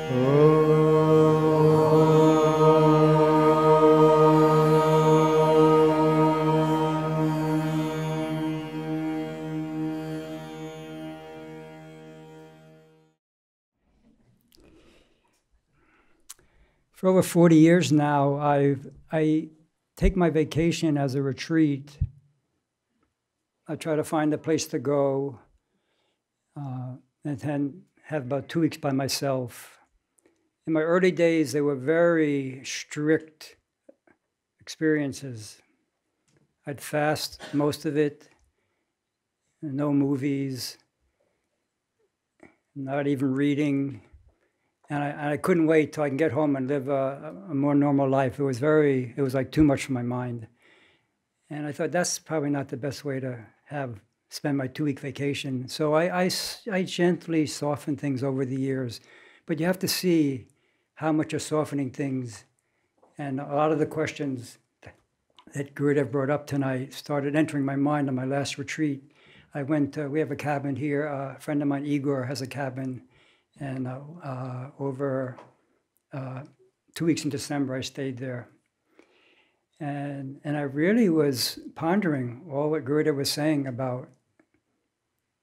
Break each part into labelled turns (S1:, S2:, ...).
S1: For over 40 years now, I take my vacation as a retreat. I try to find a place to go and then have about 2 weeks by myself. In my early days, they were very strict experiences. I'd fast most of it, no movies, not even reading. And I couldn't wait till I can get home and live a more normal life. It was like too much for my mind. And I thought that's probably not the best way to spend my 2-week vacation. So I gently softened things over the years. But you have to see how much you're softening things. And a lot of the questions that Gurudev brought up tonight started entering my mind on my last retreat. We have a cabin here. A friend of mine, Igor, has a cabin. And over 2 weeks in December, I stayed there. And I really was pondering all what Gurudev was saying about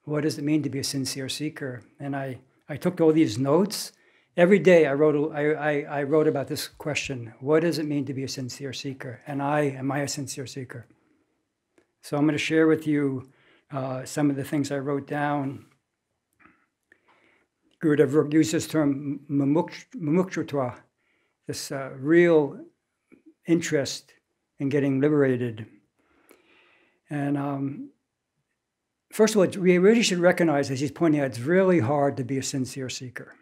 S1: what does it mean to be a sincere seeker. And I took all these notes. Every day I wrote about this question: what does it mean to be a sincere seeker? And am I a sincere seeker? So I'm going to share with you some of the things I wrote down. Gurudev used this term mumukshutva, this real interest in getting liberated. And first of all, we really should recognize, as he's pointing out, it's really hard to be a sincere seeker.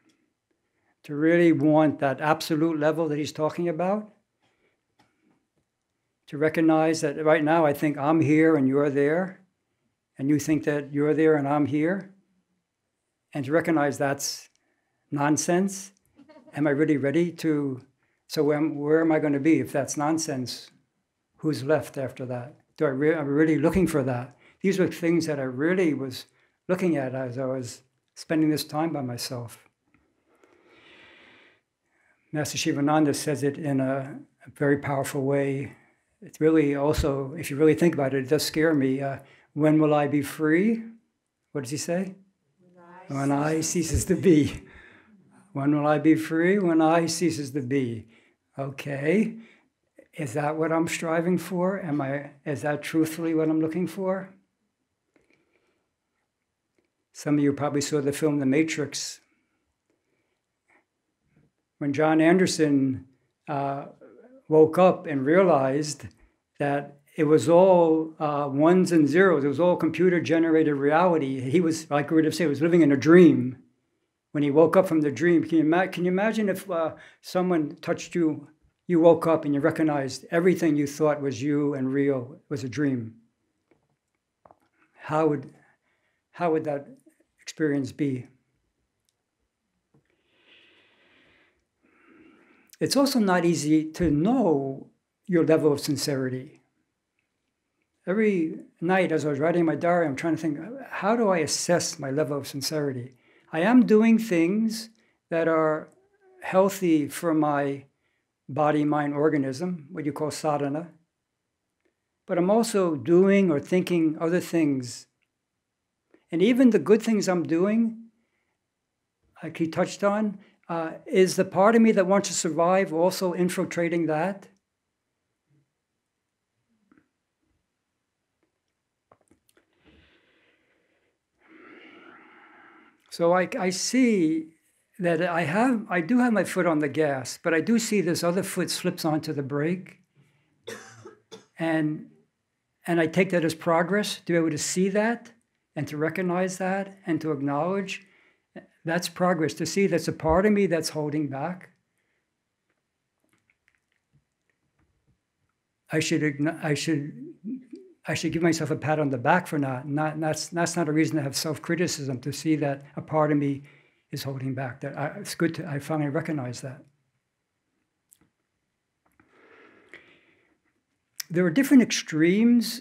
S1: To really want that absolute level that he's talking about. To recognize that right now I think I'm here and you're there, and you think that you're there and I'm here. And to recognize that's nonsense. Am I really ready to? So where am I going to be if that's nonsense? Who's left after that? Am I really looking for that? These were things that I really was looking at as I was spending this time by myself. Master Shivananda says it in a very powerful way. It's really also, if you really think about it, it does scare me. When will I be free? What does he say? When I ceases to be. When will I be free? When I ceases to be. Okay. Is that what I'm striving for? Is that truthfully what I'm looking for? Some of you probably saw the film The Matrix. When John Anderson woke up and realized that it was all ones and zeros. It was all computer-generated reality. He was, like Gurudev said, was living in a dream. When he woke up from the dream, can you imagine if someone touched you, you woke up and you recognized everything you thought was you and real was a dream? How would that experience be? It's also not easy to know your level of sincerity. Every night as I was writing my diary, I'm trying to think, how do I assess my level of sincerity? I am doing things that are healthy for my body, mind, organism, what you call sadhana. But I'm also doing or thinking other things. And even the good things I'm doing, like he touched on, is the part of me that wants to survive also infiltrating that? So I see that I do have my foot on the gas, but I do see this other foot slips onto the brake. And I take that as progress, to be able to see that and to recognize that and to acknowledge that's progress, to see that's a part of me that's holding back. I should give myself a pat on the back for that's not a reason to have self-criticism, to see that a part of me is holding back. It's good I finally recognize that. There are different extremes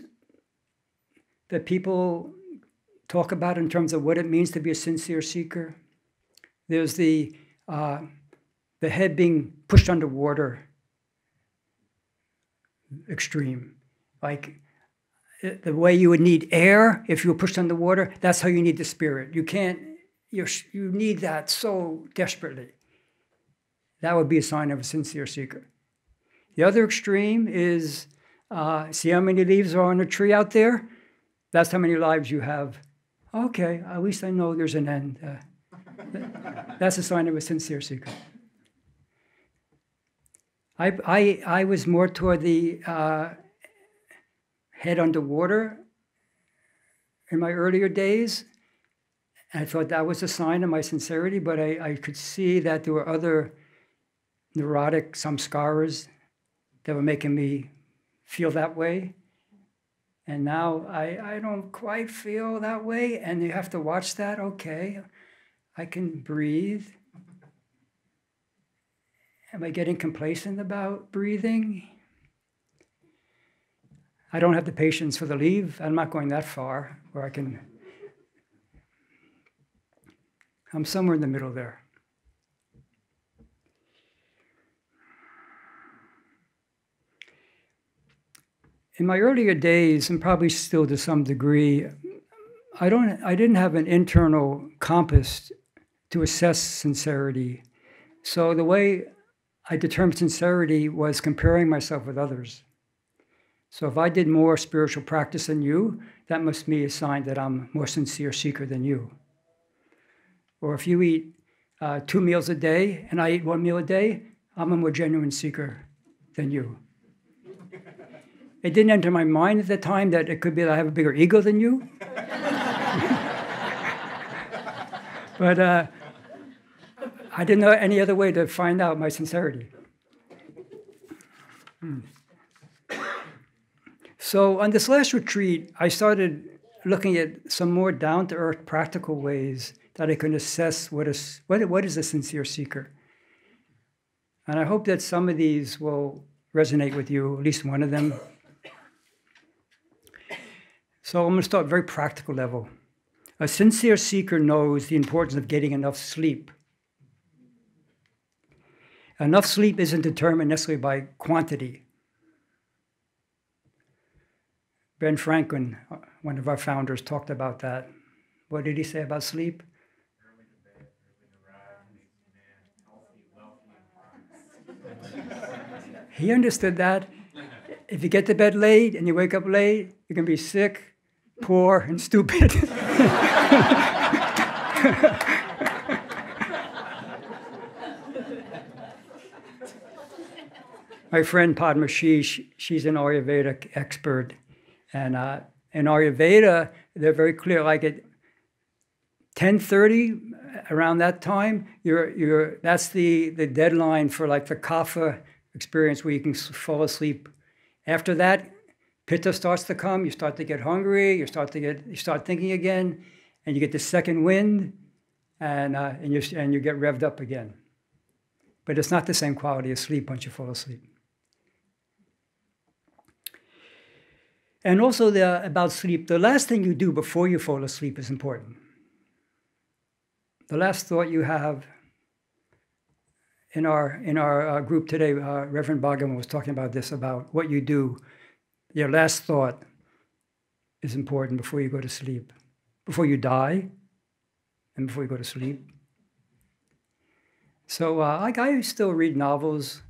S1: that people talk about in terms of what it means to be a sincere seeker. There's the the head being pushed underwater extreme. Like the way you would need air if you were pushed underwater, that's how you need the spirit. You can't, you need that so desperately. That would be a sign of a sincere seeker. The other extreme is, see how many leaves are on a tree out there? That's how many lives you have. Okay, at least I know there's an end. That's a sign of a sincere seeker. I was more toward the head underwater in my earlier days. I thought that was a sign of my sincerity, but I could see that there were other neurotic samskaras that were making me feel that way. And now I don't quite feel that way, and you have to watch that. Okay, I can breathe. Am I getting complacent about breathing? I don't have the patience for the leave. I'm not going that far where I can. I'm somewhere in the middle there. In my earlier days, and probably still to some degree, I didn't have an internal compass to assess sincerity. So the way I determined sincerity was comparing myself with others. So if I did more spiritual practice than you, that must be a sign that I'm a more sincere seeker than you. Or if you eat 2 meals a day and I eat 1 meal a day, I'm a more genuine seeker than you. It didn't enter my mind at the time that it could be that I have a bigger ego than you. But I didn't know any other way to find out my sincerity. So on this last retreat, I started looking at some more down-to-earth practical ways that I can assess what is a sincere seeker. And I hope that some of these will resonate with you, at least one of them. So I'm going to start at a very practical level. A sincere seeker knows the importance of getting enough sleep. Enough sleep isn't determined necessarily by quantity. Ben Franklin, one of our founders, talked about that. What did he say about sleep?
S2: Early to bed, early to rise, makes a man healthy and wise.
S1: He understood that. If you get to bed late and you wake up late, you can be sick, poor, and stupid. My friend Padma Shee, she's an Ayurvedic expert. And in Ayurveda, they're very clear, like at 10:30, around that time, that's the deadline for like the kapha experience where you can fall asleep. After that, pitta starts to come, you start to get hungry, you start thinking again, and you get the second wind, and you get revved up again. But it's not the same quality of sleep once you fall asleep. And also about sleep, the last thing you do before you fall asleep is important. The last thought you have in our group today, Reverend Bhagavan was talking about this, about what you do. Your last thought is important before you go to sleep, before you die, and before you go to sleep. So I still read novels.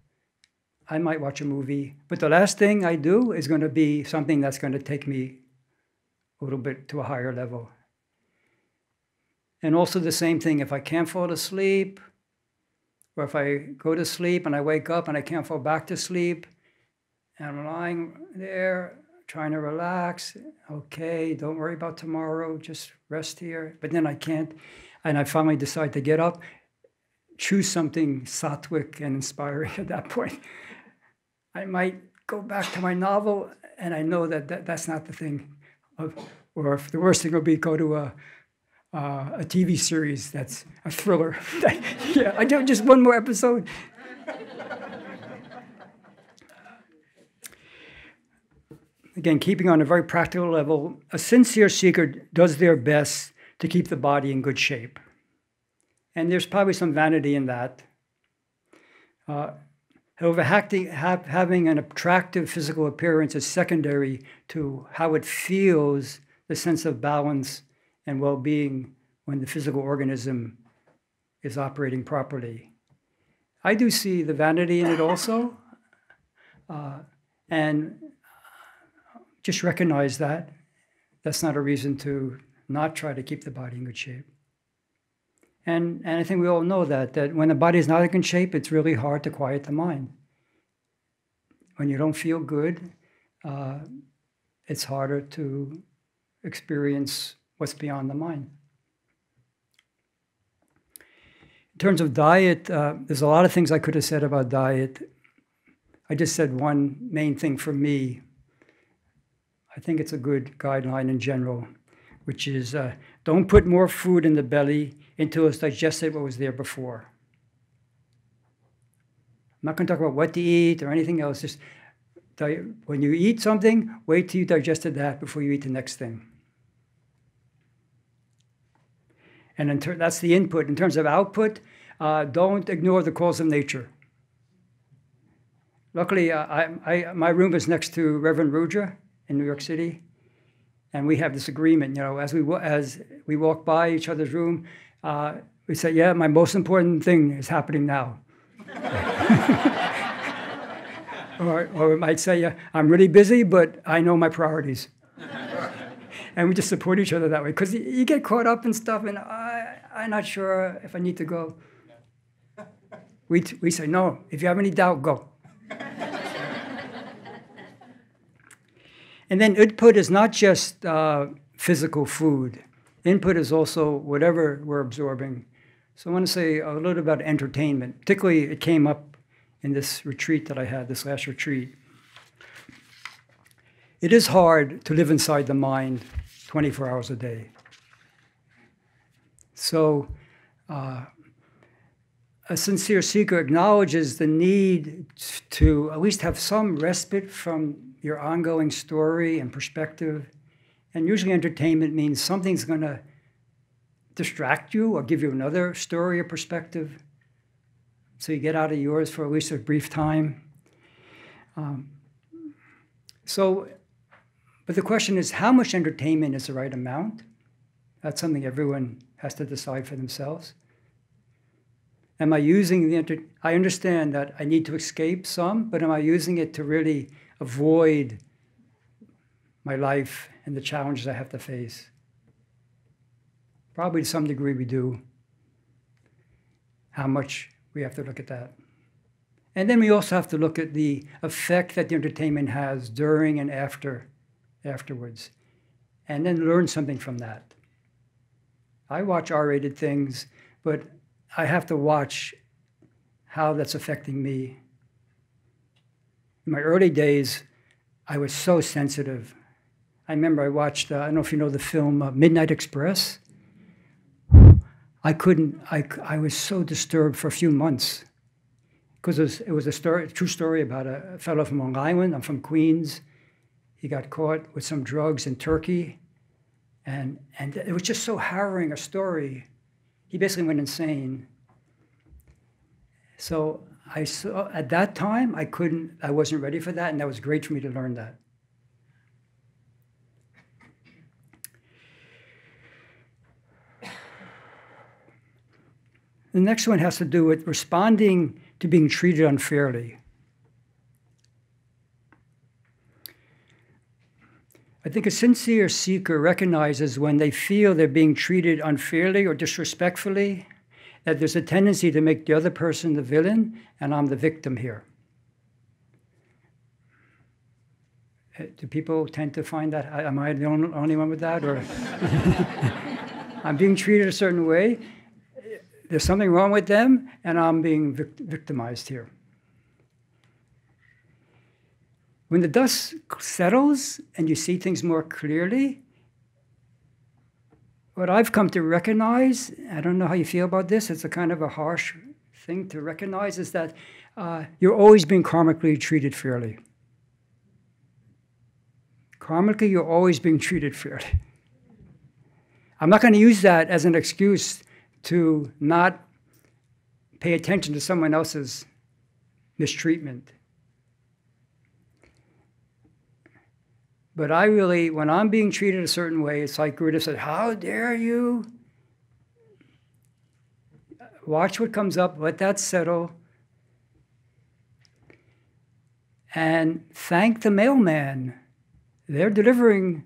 S1: I might watch a movie, but the last thing I do is going to be something that's going to take me a little bit to a higher level. And also the same thing, if I can't fall asleep, or if I go to sleep and I wake up and I can't fall back to sleep, and I'm lying there trying to relax, okay, don't worry about tomorrow, just rest here. But then I can't, and I finally decide to get up, choose something sattvic and inspiring at that point. I might go back to my novel, and I know that's not the thing. Or if the worst thing will be go to a TV series that's a thriller. Yeah, I do just one more episode. Again, keeping on a very practical level, a sincere seeker does their best to keep the body in good shape. And there's probably some vanity in that. However, having an attractive physical appearance is secondary to how it feels, the sense of balance and well-being when the physical organism is operating properly. I do see the vanity in it also, and just recognize that. That's not a reason to not try to keep the body in good shape. And I think we all know that when the body is not in good shape, it's really hard to quiet the mind. When you don't feel good, it's harder to experience what's beyond the mind. In terms of diet, there's a lot of things I could have said about diet. I just said one main thing for me. I think it's a good guideline in general, which is don't put more food in the belly until it's digested what was there before. I'm not going to talk about what to eat or anything else. Just when you eat something, wait till you digested that before you eat the next thing. And that's the input. In terms of output, don't ignore the calls of nature. Luckily, my room is next to Reverend Rudra in New York City, and we have this agreement. You know, as we walk by each other's room, we say, "Yeah, my most important thing is happening now." or we might say, "Yeah, I'm really busy, but I know my priorities." And we just support each other that way, because you get caught up in stuff, and I'm not sure if I need to go. We say, "No, if you have any doubt, go." And then output is not just physical food. Input is also whatever we're absorbing. So I want to say a little about entertainment. Particularly, it came up in this retreat that I had, this last retreat. It is hard to live inside the mind 24 hours a day. So a sincere seeker acknowledges the need to at least have some respite from your ongoing story and perspective. And usually entertainment means something's going to distract you or give you another story or perspective. So you get out of yours for at least a brief time. But the question is, how much entertainment is the right amount? That's something everyone has to decide for themselves. Am I using I understand that I need to escape some, but am I using it to really avoid my life and the challenges I have to face? Probably to some degree we do. How much we have to look at that. And then we also have to look at the effect that the entertainment has during and afterwards, and then learn something from that. I watch R-rated things, but I have to watch how that's affecting me. In my early days, I was so sensitive. I remember I watched, I don't know if you know the film Midnight Express. I was so disturbed for a few months because it was a true story about a fellow from Long Island. I'm from Queens. He got caught with some drugs in Turkey. And it was just so harrowing a story. He basically went insane. So at that time, I wasn't ready for that, and that was great for me to learn that. The next one has to do with responding to being treated unfairly. I think a sincere seeker recognizes when they feel they're being treated unfairly or disrespectfully, that there's a tendency to make the other person the villain, and I'm the victim here. Do people tend to find that? Am I the only one with that? Or I'm being treated a certain way, there's something wrong with them, and I'm being victimized here. When the dust settles and you see things more clearly, what I've come to recognize, I don't know how you feel about this, it's a kind of a harsh thing to recognize, is that you're always being karmically treated fairly. Karmically, you're always being treated fairly. I'm not going to use that as an excuse to not pay attention to someone else's mistreatment. But I really, when I'm being treated a certain way, it's like Gurudev said, how dare you? Watch what comes up, let that settle. And thank the mailman. They're delivering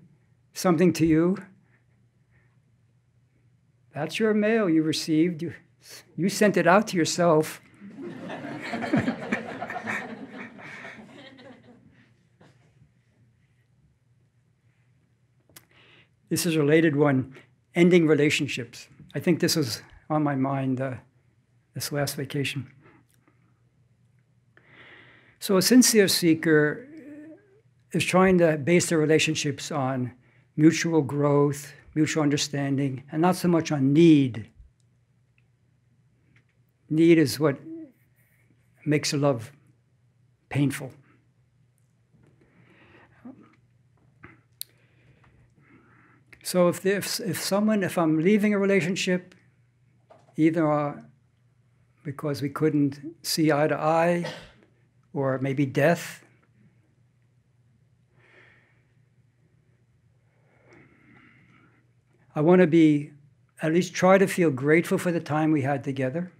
S1: something to you. That's your mail you received. You sent it out to yourself. This is a related one, ending relationships. I think this was on my mind this last vacation. So a sincere seeker is trying to base their relationships on mutual growth, mutual understanding, and not so much on need. Need is what makes a love painful. So if I'm leaving a relationship, either because we couldn't see eye to eye, or maybe death, I want to at least try to feel grateful for the time we had together.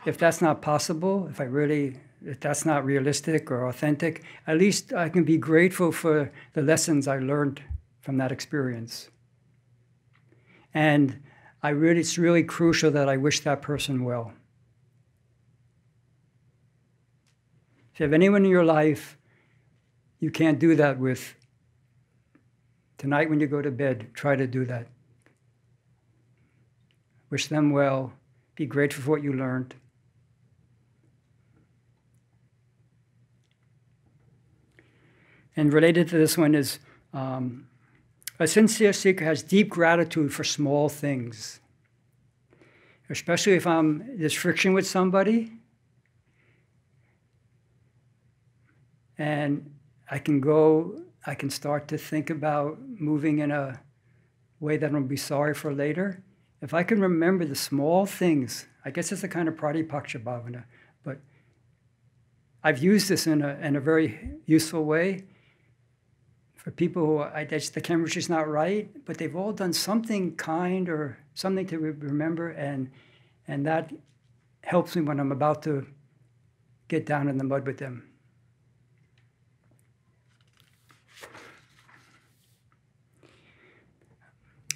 S1: If that's not possible, if that's not realistic or authentic, at least I can be grateful for the lessons I learned from that experience. And it's really crucial that I wish that person well. If you have anyone in your life you can't do that with, tonight when you go to bed, try to do that. Wish them well. Be grateful for what you learned. And related to this one is, a sincere seeker has deep gratitude for small things. Especially if there's friction with somebody, and I can start to think about moving in a way that I'll be sorry for later. If I can remember the small things, I guess it's a kind of pratipaksha bhavana, but I've used this in a very useful way for people who the chemistry's not right, but they've all done something kind or something to remember, and that helps me when I'm about to get down in the mud with them.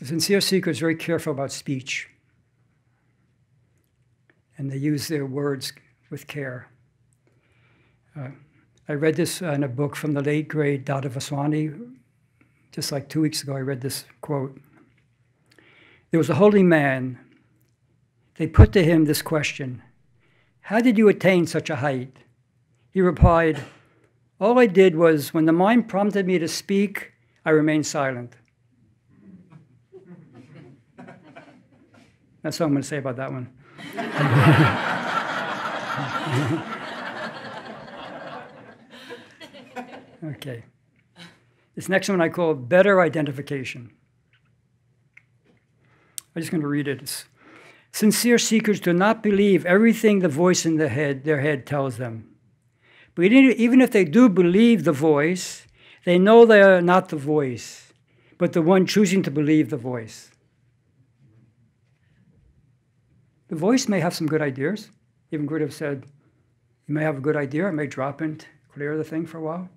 S1: A sincere seeker is very careful about speech, and they use their words with care. I read this in a book from the late great Dada Vaswani. Just like 2 weeks ago, I read this quote. There was a holy man. They put to him this question: how did you attain such a height? He replied, all I did was, when the mind prompted me to speak, I remained silent. That's all I'm going to say about that one. Okay. This next one I call better identification. I'm just going to read it. Sincere seekers do not believe everything the voice in their head tells them. But even if they do believe the voice, they know they are not the voice, but the one choosing to believe the voice. The voice may have some good ideas. Even Gurudev said, you may have a good idea, it may drop in, clear the thing for a while.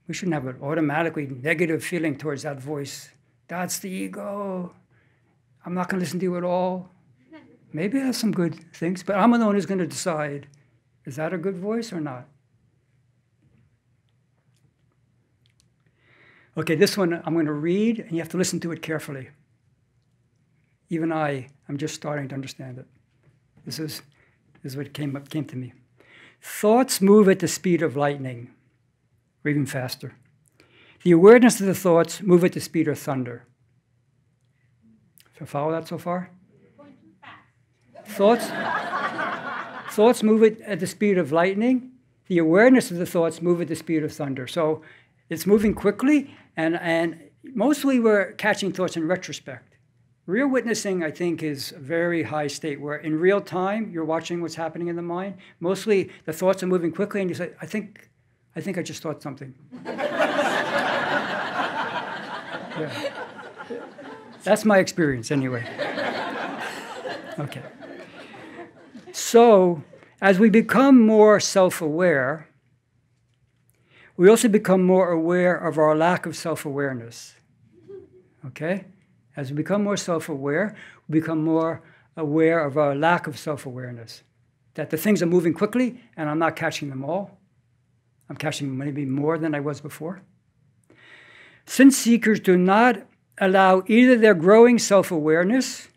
S1: We shouldn't have an automatically negative feeling towards that voice. That's the ego. I'm not going to listen to you at all. Maybe it has some good things, but I'm the one who's going to decide, is that a good voice or not? Okay, this one I'm going to read, and you have to listen to it carefully. Even I'm just starting to understand it. This is what came to me. Thoughts move at the speed of lightning, or even faster. The awareness of the thoughts move at the speed of thunder. So follow that so far? Thoughts move at the speed of lightning. The awareness of the thoughts move at the speed of thunder. So it's moving quickly, and mostly we're catching thoughts in retrospect. Real witnessing, I think, is a very high state where in real time you're watching what's happening in the mind. Mostly the thoughts are moving quickly and you say, I think I just thought something. Yeah. That's my experience anyway. Okay. So, as we become more self-aware, we also become more aware of our lack of self-awareness. Okay? As we become more self-aware, we become more aware of our lack of self-awareness. That the things are moving quickly, and I'm not catching them all. I'm catching maybe more than I was before. Sin seekers do not allow either their growing self-awareness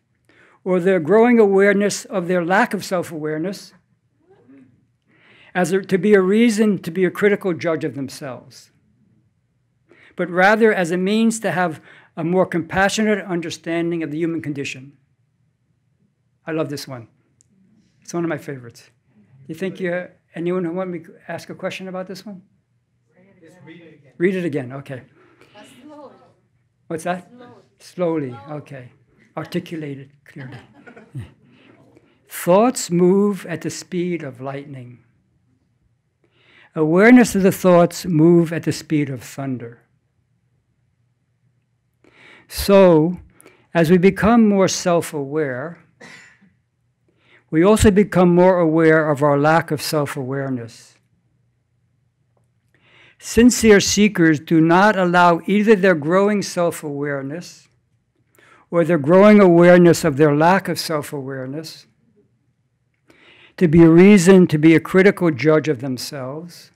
S1: or their growing awareness of their lack of self-awareness to be a reason to be a critical judge of themselves, but rather as a means to have a more compassionate understanding of the human condition. I love this one. It's one of my favorites. Do you think anyone who want me to ask a question about this one?
S2: Just read it again.
S1: Read it again, okay.
S3: Slowly.
S1: What's that? Slowly, okay. Articulate it clearly. Thoughts move at the speed of lightning. Awareness of the thoughts move at the speed of thunder. So, as we become more self-aware, we also become more aware of our lack of self-awareness. Sincere seekers do not allow either their growing self-awareness or their growing awareness of their lack of self-awareness to be a reason to be a critical judge of themselves,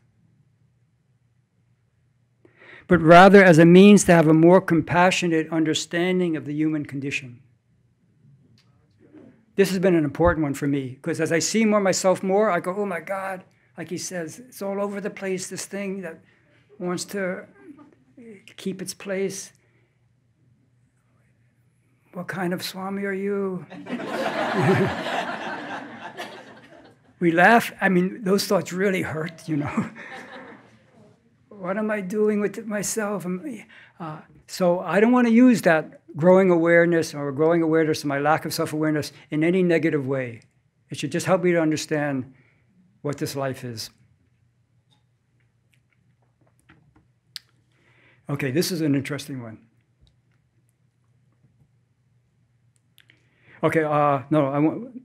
S1: but rather as a means to have a more compassionate understanding of the human condition. This has been an important one for me, because as I see myself more, I go, oh my God, like he says, it's all over the place, this thing that wants to keep its place. What kind of Swami are you? We laugh. I mean, those thoughts really hurt, you know. What am I doing with myself? So I don't want to use that growing awareness or growing awareness of my lack of self-awareness in any negative way. It should just help me to understand what this life is. Okay, this is an interesting one. Okay,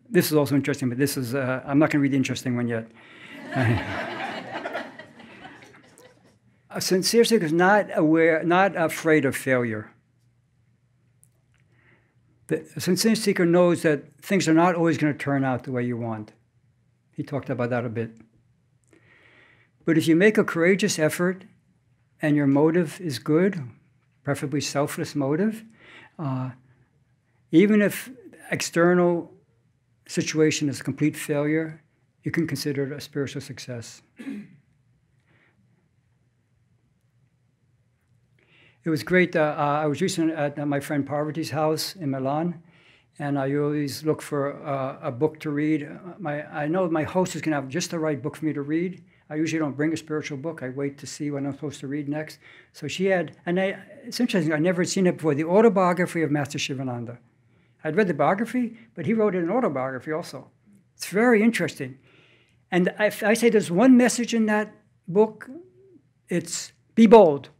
S1: this is also interesting, but this is, I'm not going to read the interesting one yet. A sincere seeker is not afraid of failure. A sincere seeker knows that things are not always going to turn out the way you want. He talked about that a bit. But if you make a courageous effort and your motive is good, preferably selfless motive, even if external situation is a complete failure, you can consider it a spiritual success. It was great. I was recently at my friend Parvati's house in Milan, and I always look for a book to read. I know my host is going to have just the right book for me to read. I usually don't bring a spiritual book. I wait to see what I'm supposed to read next. So she had, and it's interesting, I never had seen it before, the Autobiography of Master Shivananda. I'd read the biography, but he wrote an autobiography also. It's very interesting. And if I say there's one message in that book, it's be bold.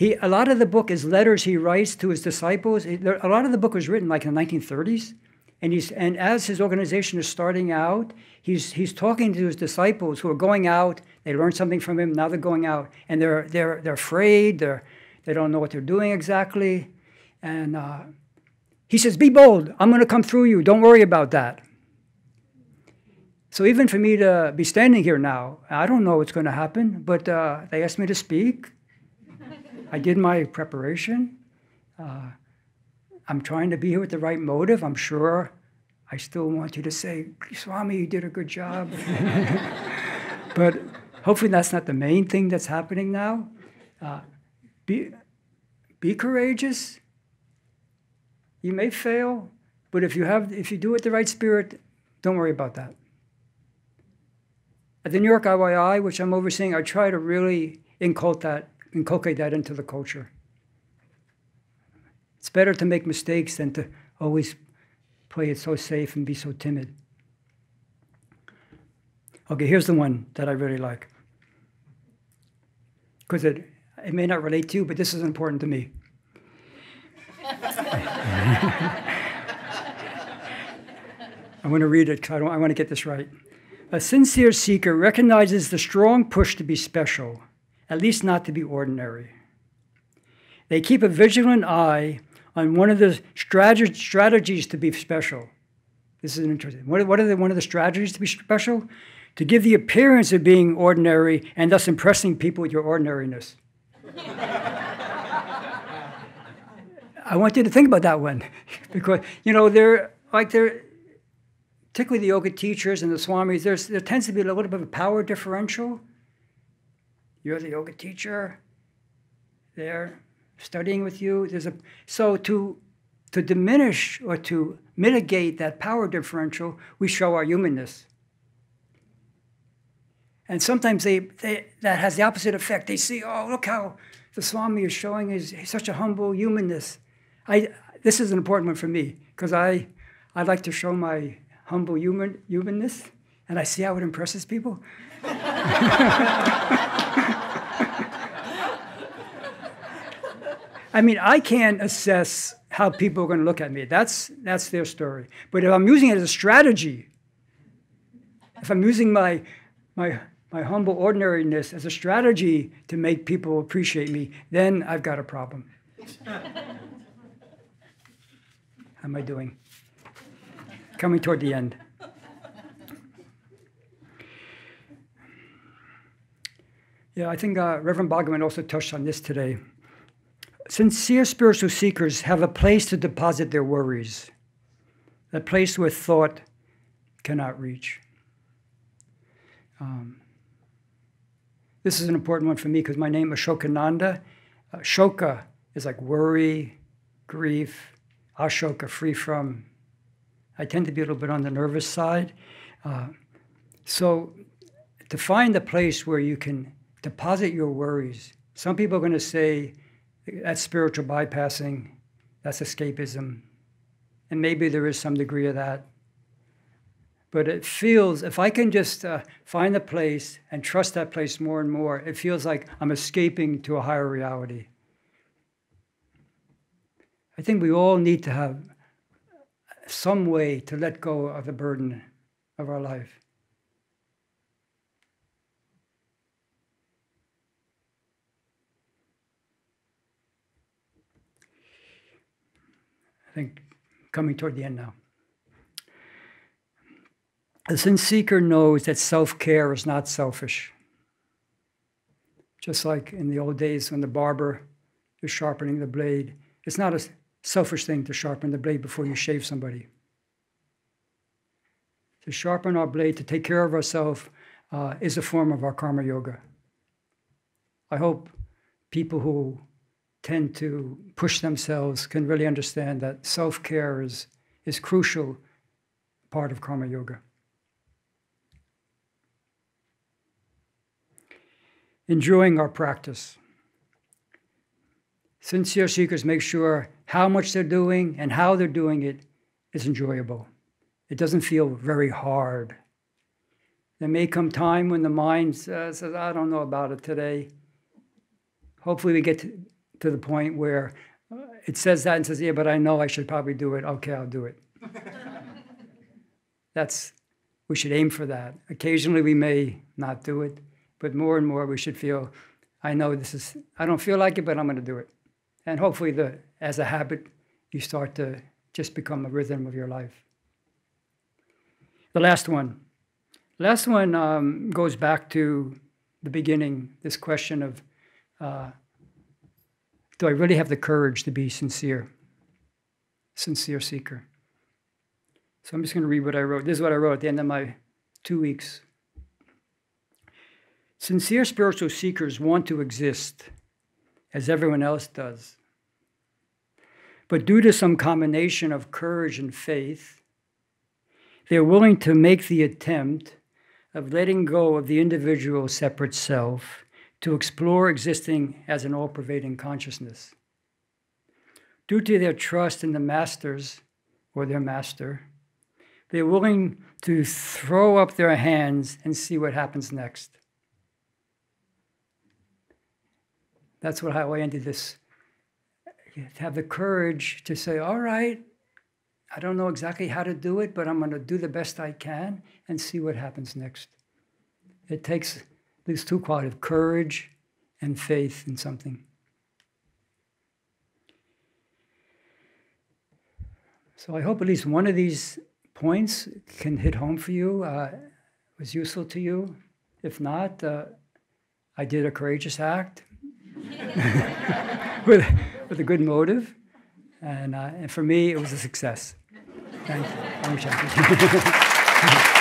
S1: A lot of the book is letters he writes to his disciples. A lot of the book was written like in the 1930s. And as his organization is starting out, he's talking to his disciples who are going out. They learned something from him. Now they're going out, and they're afraid. They don't know what they're doing exactly. And he says, "Be bold. I'm going to come through you. Don't worry about that." So even for me to be standing here now, I don't know what's going to happen. But they asked me to speak. I did my preparation. I'm trying to be here with the right motive. I'm sure I still want you to say, Swami, you did a good job. But hopefully that's not the main thing that's happening now. Be courageous. You may fail, but if you do it with the right spirit, don't worry about that. At the New York IYI, which I'm overseeing, I try to really inculcate that into the culture. It's better to make mistakes than to always play it so safe and be so timid. Okay, here's the one that I really like. Because it may not relate to you, but this is important to me. I want to read it because I want to get this right. A sincere seeker recognizes the strong push to be special, at least not to be ordinary. They keep a vigilant eye on one of the strategies to be special. This is interesting. What are one of the strategies to be special? To give the appearance of being ordinary and thus impressing people with your ordinariness. I want you to think about that one. Because, they're particularly the yoga teachers and the swamis, there tends to be a little bit of a power differential. You're the yoga teacher. They're studying with you. So to diminish or to mitigate that power differential, we show our humanness. And sometimes that has the opposite effect. They see, oh, look how the Swami is showing his such a humble humanness. This is an important one for me, because I like to show my humble humanness, and I see how it impresses people. I mean, I can't assess how people are going to look at me. That's their story. But if I'm using it as a strategy, if I'm using my humble ordinariness as a strategy to make people appreciate me, then I've got a problem. How am I doing? Coming toward the end. Yeah, I think Reverend Bhagavan also touched on this today. Sincere spiritual seekers have a place to deposit their worries, a place where thought cannot reach. This is an important one for me because my name is Asokananda. Shoka is like worry, grief. Ashoka, free from. I tend to be a little bit on the nervous side. So to find a place where you can deposit your worries, some people are going to say that's spiritual bypassing, that's escapism. And maybe there is some degree of that. But it feels, if I can just find a place and trust that place more and more, it feels like I'm escaping to a higher reality. I think we all need to have some way to let go of the burden of our life. I think coming toward the end now. The sin seeker knows that self-care is not selfish. Just like in the old days when the barber is sharpening the blade, it's not a selfish thing to sharpen the blade before you shave somebody. To sharpen our blade, to take care of ourselves, is a form of our karma yoga. I hope people who tend to push themselves can really understand that self-care is crucial part of karma yoga. Enjoying our practice. Sincere seekers make sure how much they're doing and how they're doing it is enjoyable. It doesn't feel very hard. There may come time when the mind says, I don't know about it today. Hopefully we get to the point where it says that and says, yeah, but I know I should probably do it. Okay, I'll do it. We should aim for that. Occasionally we may not do it, but more and more we should feel, I know I don't feel like it, but I'm going to do it. And hopefully as a habit, you start to just become a rhythm of your life. The last one. Last one goes back to the beginning, this question of, do I really have the courage to be sincere? Sincere seeker. So I'm just going to read what I wrote. This is what I wrote at the end of my 2 weeks. Sincere spiritual seekers want to exist as everyone else does. But due to some combination of courage and faith, they're willing to make the attempt of letting go of the individual separate self to explore existing as an all-pervading consciousness. due to their trust in the masters or their master, they're willing to throw up their hands and see what happens next. That's how I ended this. You have the courage to say, all right, I don't know exactly how to do it, but I'm going to do the best I can and see what happens next. It takes these two qualities, courage and faith in something. So I hope at least one of these points can hit home for you, was useful to you. If not, I did a courageous act with a good motive, and for me, it was a success. Thank you.